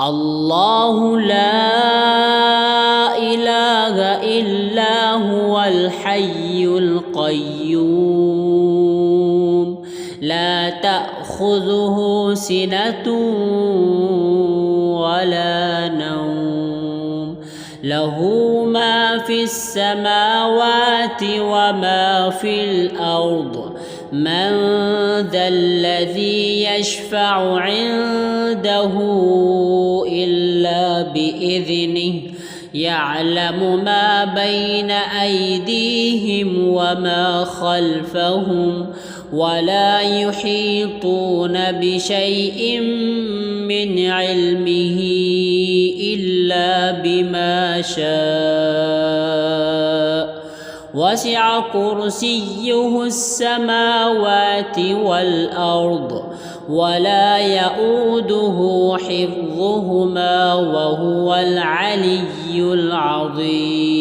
الله لا إله إلا هو الحي القيوم لا تأخذه سنة ولا نوم له ما في السماوات وما في الأرض من ذا الذي يشفع عنده إلا بإذنه يعلم ما بين أيديهم وما خلفهم ولا يحيطون بشيء من علمه إلا بما شاء وسع كرسيه السماوات والأرض ولا يؤوده حفظهما وهو العلي العظيم.